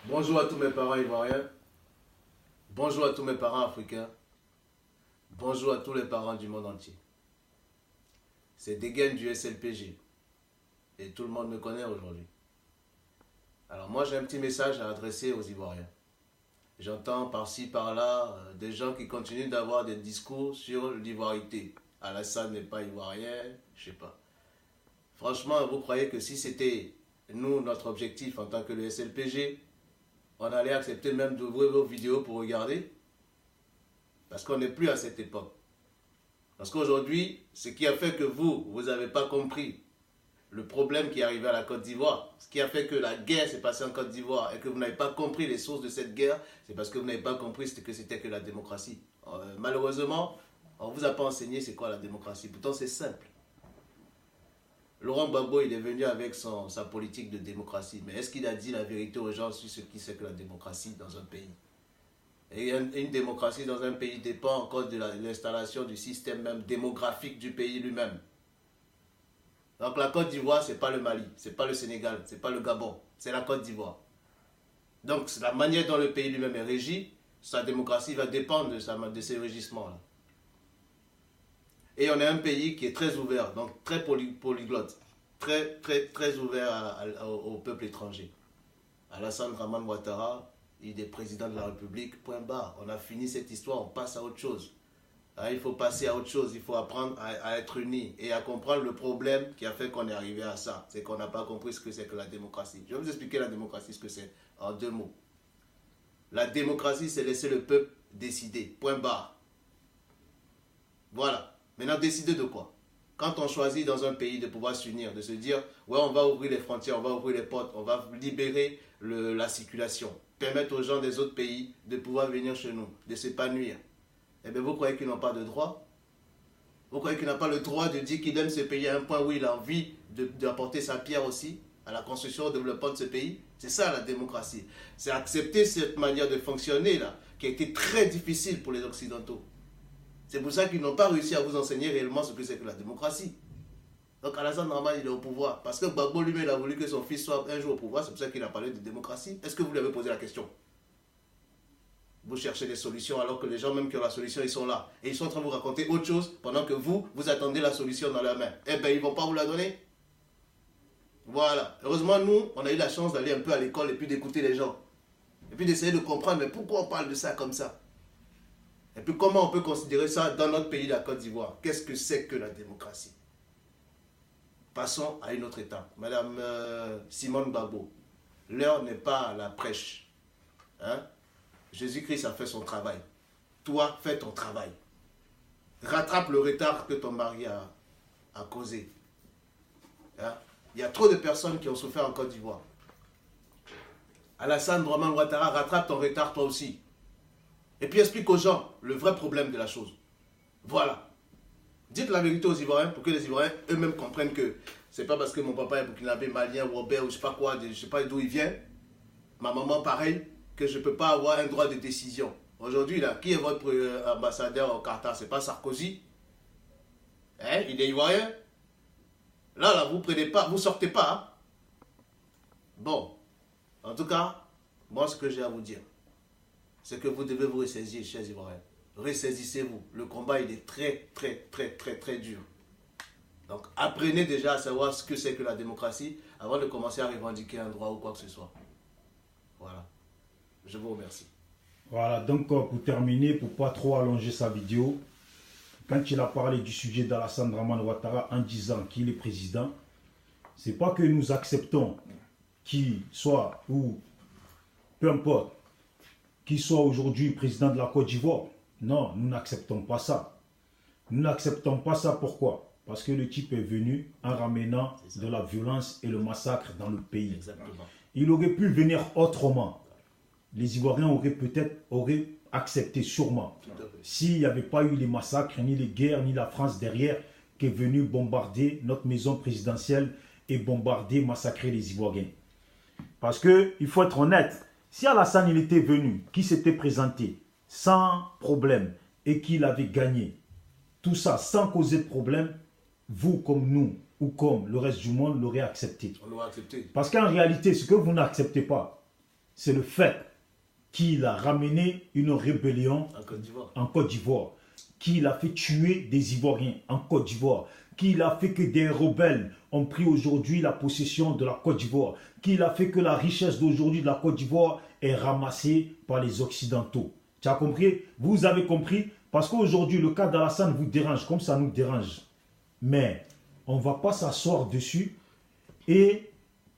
Bonjour à tous mes parents ivoiriens, bonjour à tous mes parents africains, bonjour à tous les parents du monde entier. C'est Degen du SLPG et tout le monde me connaît aujourd'hui. Alors moi j'ai un petit message à adresser aux Ivoiriens. J'entends par-ci par-là des gens qui continuent d'avoir des discours sur l'ivoirité. Alassane n'est pas ivoirien, je sais pas. Franchement, vous croyez que si c'était nous, notre objectif en tant que le SLPG, on allait accepter même d'ouvrir vos vidéos pour regarder? Parce qu'on n'est plus à cette époque. Parce qu'aujourd'hui, ce qui a fait que vous n'avez pas compris le problème qui est arrivé à la Côte d'Ivoire, ce qui a fait que la guerre s'est passée en Côte d'Ivoire et que vous n'avez pas compris les sources de cette guerre, c'est parce que vous n'avez pas compris ce que c'était que la démocratie. Malheureusement, on ne vous a pas enseigné c'est quoi la démocratie. Pourtant, c'est simple. Laurent Gbagbo, il est venu avec sa politique de démocratie. Mais est-ce qu'il a dit la vérité aux gens sur ce qui c'est que la démocratie dans un pays? Et une démocratie dans un pays dépend encore de l'installation du système même démographique du pays lui-même. Donc la Côte d'Ivoire, ce n'est pas le Mali, ce n'est pas le Sénégal, ce n'est pas le Gabon, c'est la Côte d'Ivoire. Donc la manière dont le pays lui-même est régi, sa démocratie va dépendre de ces régissements-là. Et on est un pays qui est très ouvert, donc très polyglotte, très ouvert au peuple étranger. Alassane Draman Ouattara, il est président de la République, point barre. On a fini cette histoire, on passe à autre chose. Il faut passer à autre chose, il faut apprendre à être unis et à comprendre le problème qui a fait qu'on est arrivé à ça. C'est qu'on n'a pas compris ce que c'est que la démocratie. Je vais vous expliquer la démocratie, ce que c'est, en 2 mots. La démocratie, c'est laisser le peuple décider, point barre. Voilà. Maintenant, décider de quoi? Quand on choisit dans un pays de pouvoir s'unir, de se dire, ouais, on va ouvrir les frontières, on va ouvrir les portes, on va libérer la circulation, permettre aux gens des autres pays de pouvoir venir chez nous, de s'épanouir. Eh bien, vous croyez qu'ils n'ont pas de droit? Vous croyez qu'il n'a pas le droit de dire qu'il aime ce pays à un point où il a envie d'apporter sa pierre aussi à la construction et au développement de ce pays? C'est ça la démocratie. C'est accepter cette manière de fonctionner là, qui a été très difficile pour les Occidentaux. C'est pour ça qu'ils n'ont pas réussi à vous enseigner réellement ce que c'est que la démocratie. Donc Alassane Draman, il est au pouvoir. Parce que Gbagbo lui-même, il a voulu que son fils soit un jour au pouvoir. C'est pour ça qu'il a parlé de démocratie. Est-ce que vous lui avez posé la question? Vous cherchez des solutions alors que les gens même qui ont la solution, ils sont là. Et ils sont en train de vous raconter autre chose pendant que vous attendez la solution dans leurs mains. Eh bien, ils ne vont pas vous la donner. Voilà. Heureusement, nous, on a eu la chance d'aller un peu à l'école et puis d'écouter les gens. Et puis d'essayer de comprendre, mais pourquoi on parle de ça comme ça? Et puis comment on peut considérer ça dans notre pays, la Côte d'Ivoire? Qu'est-ce que c'est que la démocratie? Passons à une autre étape. Madame Simone Gbagbo, l'heure n'est pas à la prêche. Hein? Jésus-Christ a fait son travail. Toi, fais ton travail. Rattrape le retard que ton mari a causé. Hein? Il y a trop de personnes qui ont souffert en Côte d'Ivoire. Alassane Draman Ouattara, rattrape ton retard toi aussi. Et puis explique aux gens le vrai problème de la chose. Voilà. Dites la vérité aux Ivoiriens pour que les Ivoiriens eux-mêmes comprennent que c'est pas parce que mon papa est burkinabé, malien, Robert ou je sais pas quoi, je sais pas d'où il vient, ma maman pareil, que je peux pas avoir un droit de décision. Aujourd'hui, là, qui est votre ambassadeur au Qatar? C'est pas Sarkozy? Hein? Il est Ivoirien? Là, vous prenez pas, vous sortez pas. Hein? Bon. En tout cas, moi, ce que j'ai à vous dire, c'est que vous devez vous ressaisir, chers Ivoiriens. Ressaisissez-vous. Le combat, il est très dur. Donc, apprenez déjà à savoir ce que c'est que la démocratie avant de commencer à revendiquer un droit ou quoi que ce soit. Voilà. Je vous remercie. Voilà, donc pour terminer, pour ne pas trop allonger sa vidéo, quand il a parlé du sujet d'Alassane Draman Ouattara en disant qu'il est président, c'est pas que nous acceptons qu'il soit, ou peu importe, qu'il soit aujourd'hui président de la Côte d'Ivoire. Non, nous n'acceptons pas ça. Nous n'acceptons pas ça, pourquoi? Parce que le type est venu en ramenant de la violence et le massacre dans le pays. Exactement. Il aurait pu venir autrement. Les Ivoiriens auraient accepté sûrement. S'il n'y avait pas eu les massacres, ni les guerres, ni la France derrière, qui est venue bombarder notre maison présidentielle et bombarder, massacrer les Ivoiriens. Parce qu'il faut être honnête, si Alassane il était venu, qui s'était présenté sans problème et qu'il avait gagné, tout ça sans causer de problème, vous comme nous ou comme le reste du monde l'aurez accepté. On l'aurait accepté. Parce qu'en réalité, ce que vous n'acceptez pas, c'est le fait qu'il a ramené une rébellion en Côte d'Ivoire, qu'il a fait tuer des Ivoiriens en Côte d'Ivoire, qu'il a fait que des rebelles ont pris aujourd'hui la possession de la Côte d'Ivoire, qu'il a fait que la richesse d'aujourd'hui de la Côte d'Ivoire est ramassée par les Occidentaux. Tu as compris? Vous avez compris? Parce qu'aujourd'hui, le cas d'Alassane vous dérange comme ça nous dérange. Mais on ne va pas s'asseoir dessus et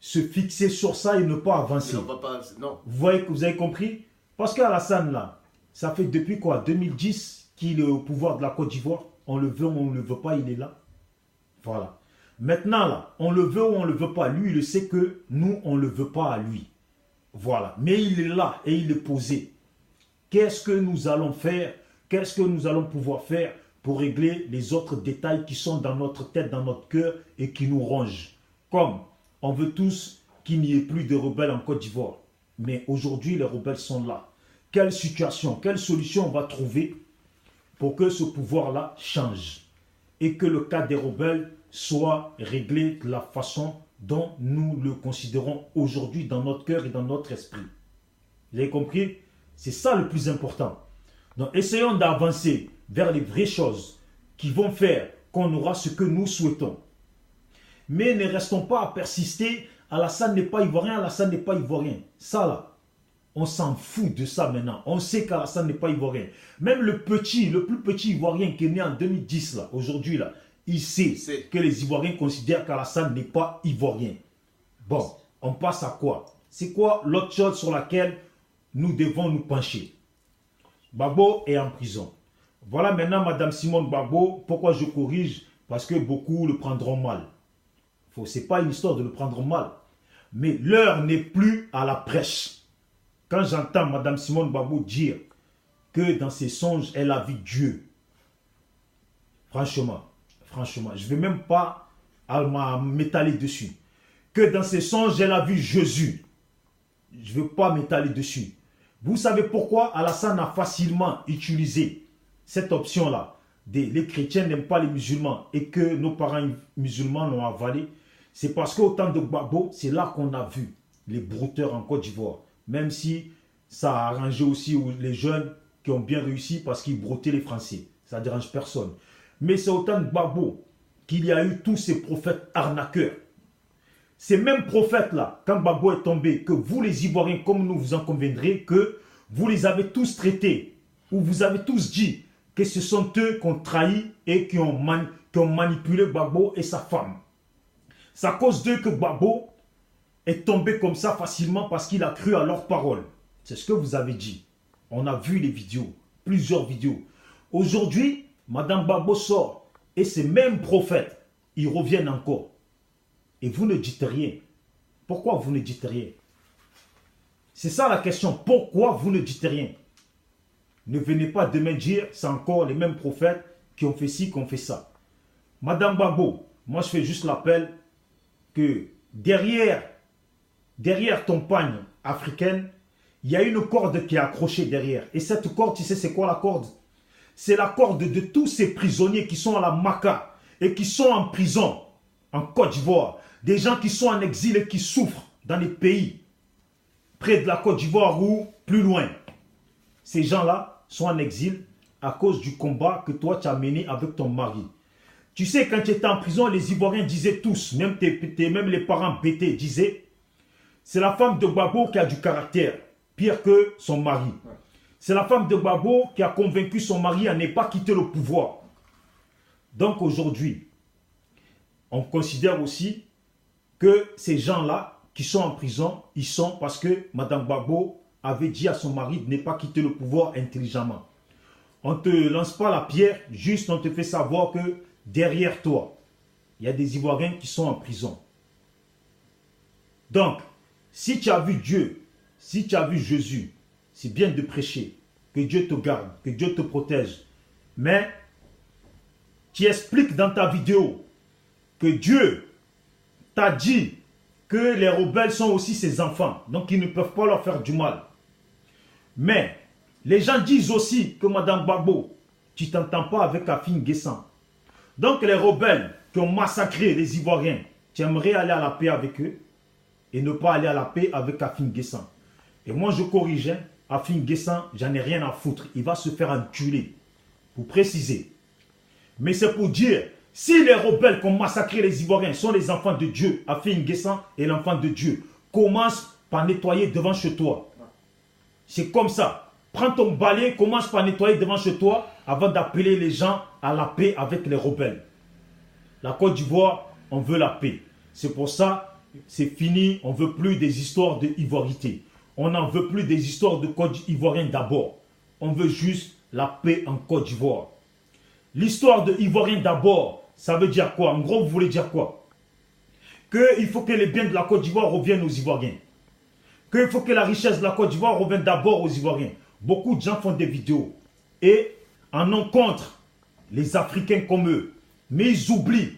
se fixer sur ça et ne pas avancer. Non. Vous avez compris? Parce qu'Alassane, là, ça fait depuis quoi? 2010 qu'il est au pouvoir de la Côte d'Ivoire. On le veut ou on ne le veut pas, il est là. Voilà. Maintenant, là, on le veut ou on ne le veut pas. Lui, il sait que nous, on ne le veut pas à lui. Voilà. Mais il est là et il est posé. Qu'est-ce que nous allons faire? Qu'est-ce que nous allons pouvoir faire pour régler les autres détails qui sont dans notre tête, dans notre cœur et qui nous rongent? Comme on veut tous qu'il n'y ait plus de rebelles en Côte d'Ivoire. Mais aujourd'hui, les rebelles sont là. Quelle situation, quelle solution on va trouver pour que ce pouvoir-là change et que le cas des rebelles soit réglé de la façon dont nous le considérons aujourd'hui dans notre cœur et dans notre esprit? Vous avez compris? C'est ça le plus important. Donc, essayons d'avancer vers les vraies choses qui vont faire qu'on aura ce que nous souhaitons. Mais ne restons pas à persister. Alassane n'est pas ivoirien, Alassane n'est pas ivoirien. Ça là, on s'en fout de ça maintenant. On sait qu'Alassane n'est pas ivoirien. Même le plus petit ivoirien qui est né en 2010 là, aujourd'hui là, il sait que les Ivoiriens considèrent qu'Alassane n'est pas ivoirien. Bon, on passe à quoi? C'est quoi l'autre chose sur laquelle nous devons nous pencher? Gbagbo est en prison. Voilà maintenant Madame Simone Gbagbo. Pourquoi je corrige? Parce que beaucoup le prendront mal. Ce n'est pas une histoire de le prendre mal. Mais l'heure n'est plus à la prêche. Quand j'entends Madame Simone Gbagbo dire que dans ses songes, elle a vu Dieu. Franchement, je ne vais même pas m'étaler dessus. Que dans ses songes, elle a vu Jésus. Je ne veux pas m'étaler dessus. Vous savez pourquoi Alassane a facilement utilisé cette option-là? Les chrétiens n'aiment pas les musulmans et que nos parents musulmans l'ont avalé. C'est parce qu'au temps de Gbagbo, c'est là qu'on a vu les brouteurs en Côte d'Ivoire. Même si ça a arrangé aussi les jeunes qui ont bien réussi parce qu'ils broutaient les Français. Ça ne dérange personne. Mais c'est au temps de Gbagbo qu'il y a eu tous ces prophètes arnaqueurs. Ces mêmes prophètes-là, quand Gbagbo est tombé, que vous les Ivoiriens, comme nous vous en conviendrez, que vous les avez tous traités, ou vous avez tous dit que ce sont eux qui ont trahi et qui ont manipulé Gbagbo et sa femme. C'est à cause d'eux que Gbagbo est tombé comme ça facilement parce qu'il a cru à leurs paroles. C'est ce que vous avez dit. On a vu les vidéos, plusieurs vidéos. Aujourd'hui, Madame Gbagbo sort et ces mêmes prophètes, ils reviennent encore. Et vous ne dites rien. Pourquoi vous ne dites rien? C'est ça la question. Pourquoi vous ne dites rien? Ne venez pas demain dire c'est encore les mêmes prophètes qui ont fait ci, qui ont fait ça. Madame Gbagbo, moi je fais juste l'appel que derrière ton pagne africaine, il y a une corde qui est accrochée derrière. Et cette corde, tu sais c'est quoi la corde? C'est la corde de tous ces prisonniers qui sont à la Maka et qui sont en prison en Côte d'Ivoire. Des gens qui sont en exil et qui souffrent dans les pays près de la Côte d'Ivoire ou plus loin. Ces gens-là sont en exil à cause du combat que toi tu as mené avec ton mari. Tu sais, quand tu étais en prison, les Ivoiriens disaient tous, même les parents bêtés disaient, c'est la femme de Gbagbo qui a du caractère, pire que son mari. C'est la femme de Gbagbo qui a convaincu son mari à ne pas quitter le pouvoir. Donc aujourd'hui, on considère aussi que ces gens-là qui sont en prison, ils sont parce que Mme Gbagbo avait dit à son mari de ne pas quitter le pouvoir intelligemment. On ne te lance pas la pierre, juste on te fait savoir que derrière toi, il y a des Ivoiriens qui sont en prison. Donc, si tu as vu Dieu, si tu as vu Jésus, c'est bien de prêcher, que Dieu te garde, que Dieu te protège. Mais, tu expliques dans ta vidéo que Dieu t'a dit que les rebelles sont aussi ses enfants, donc ils ne peuvent pas leur faire du mal. Mais, les gens disent aussi que Mme Gbagbo, tu ne t'entends pas avec Afin Guessan. Donc les rebelles qui ont massacré les Ivoiriens, tu aimerais aller à la paix avec eux et ne pas aller à la paix avec Afin Guessan. Et moi, je corrige, hein, Afin Guessan, j'en ai rien à foutre. Il va se faire enculer. Pour préciser. Mais c'est pour dire, si les rebelles qui ont massacré les Ivoiriens sont les enfants de Dieu, Afin Guessan est l'enfant de Dieu, commence par nettoyer devant chez toi. C'est comme ça. Prends ton balai, commence par nettoyer devant chez toi avant d'appeler les gens à la paix avec les rebelles. La Côte d'Ivoire, on veut la paix. C'est pour ça, c'est fini, on ne veut plus des histoires de ivoirité. On n'en veut plus des histoires de Côte d'Ivoirien d'abord. On veut juste la paix en Côte d'Ivoire. L'histoire de Ivoirien d'abord, ça veut dire quoi? En gros, vous voulez dire quoi? Qu'il faut que les biens de la Côte d'Ivoire reviennent aux Ivoiriens. Qu'il faut que la richesse de la Côte d'Ivoire revienne d'abord aux Ivoiriens. Beaucoup de gens font des vidéos et en ont contre les Africains comme eux. Mais ils oublient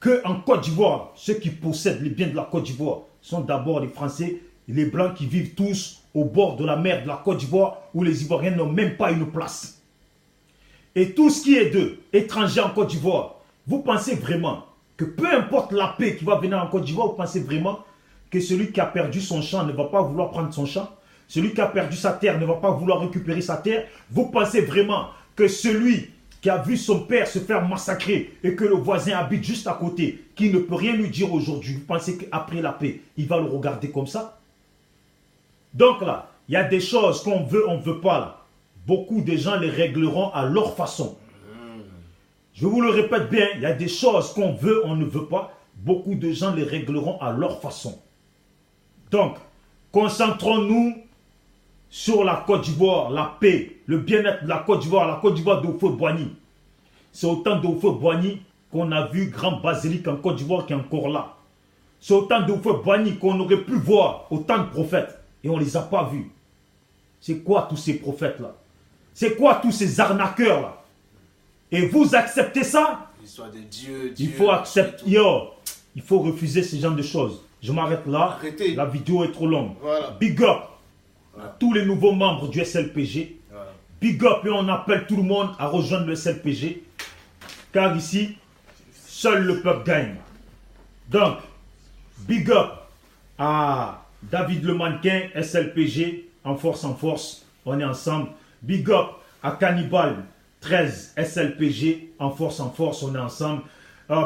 qu'en Côte d'Ivoire, ceux qui possèdent les biens de la Côte d'Ivoire sont d'abord les Français, les Blancs qui vivent tous au bord de la mer de la Côte d'Ivoire où les Ivoiriens n'ont même pas une place. Et tout ce qui est d'eux, étrangers en Côte d'Ivoire, vous pensez vraiment que peu importe la paix qui va venir en Côte d'Ivoire, vous pensez vraiment que celui qui a perdu son champ ne va pas vouloir prendre son champ? Celui qui a perdu sa terre ne va pas vouloir récupérer sa terre? Vous pensez vraiment que celui qui a vu son père se faire massacrer et que le voisin habite juste à côté, qui ne peut rien lui dire aujourd'hui, vous pensez qu'après la paix, il va le regarder comme ça? Donc là, il y a des choses qu'on veut, on ne veut pas là. Beaucoup de gens les régleront à leur façon. Je vous le répète bien, il y a des choses qu'on veut, on ne veut pas. Beaucoup de gens les régleront à leur façon. Donc, concentrons-nous sur la Côte d'Ivoire, la paix, le bien-être de la Côte d'Ivoire de Houphouët-Boigny. C'est autant de Houphouët-Boigny qu'on a vu grand basilique en Côte d'Ivoire qui est encore là. C'est autant de Houphouët-Boigny qu'on aurait pu voir, autant de prophètes, et on ne les a pas vus. C'est quoi tous ces prophètes-là? C'est quoi tous ces arnaqueurs-là? Et vous acceptez ça? L'histoire de Dieu, Il faut accepter. Il faut refuser ce genre de choses. Je m'arrête là. Arrêtez. La vidéo est trop longue. Voilà. Big up Voilà. à tous les nouveaux membres du SLPG. Voilà. Big up et on appelle tout le monde à rejoindre le SLPG. Car ici, seul le peuple gagne. Donc, big up à David le mannequin, SLPG, en force, on est ensemble. Big up à Cannibal 13, SLPG, en force, on est ensemble.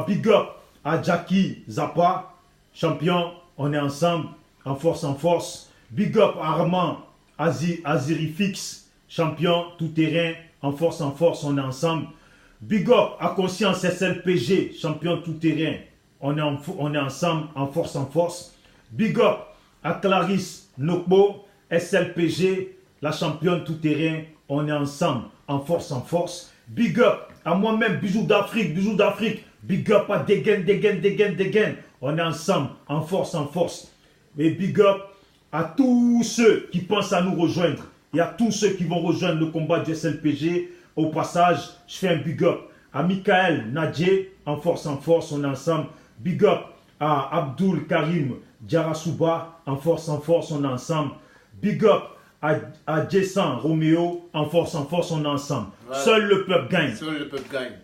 Big up à Jackie Zappa, champion, on est ensemble, en force. Big up à Armand Azirifix, champion, tout terrain, en force, on est ensemble. Big up à Conscience SLPG, champion tout terrain, on est ensemble, en force. Big up à Clarisse Nokbo, SLPG, la championne tout terrain, on est ensemble, en force. Big up à moi-même, bisous d'Afrique. Big up à Degen, on est ensemble, en force. Et big up à tous ceux qui pensent à nous rejoindre et à tous ceux qui vont rejoindre le combat du SLPG. Au passage, je fais un big up à Michael Nadje, en force, on est ensemble. Big up à Abdul Karim Djarasouba, en force, on est ensemble. Big up à Jason Roméo, en force, on est ensemble. Voilà. Seul le peuple gagne.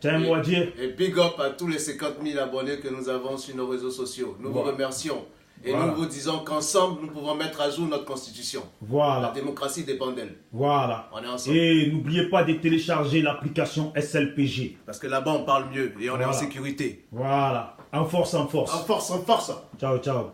Tiens-moi à dire. Et big up à tous les 50 000 abonnés que nous avons sur nos réseaux sociaux. Nous vous remercions. Et nous vous disons qu'ensemble, nous pouvons mettre à jour notre constitution. Voilà. La démocratie dépend d'elle. Voilà. On est ensemble. Et n'oubliez pas de télécharger l'application SLPG. Parce que là-bas, on parle mieux et on est en sécurité. Voilà. En force. En force. Ciao.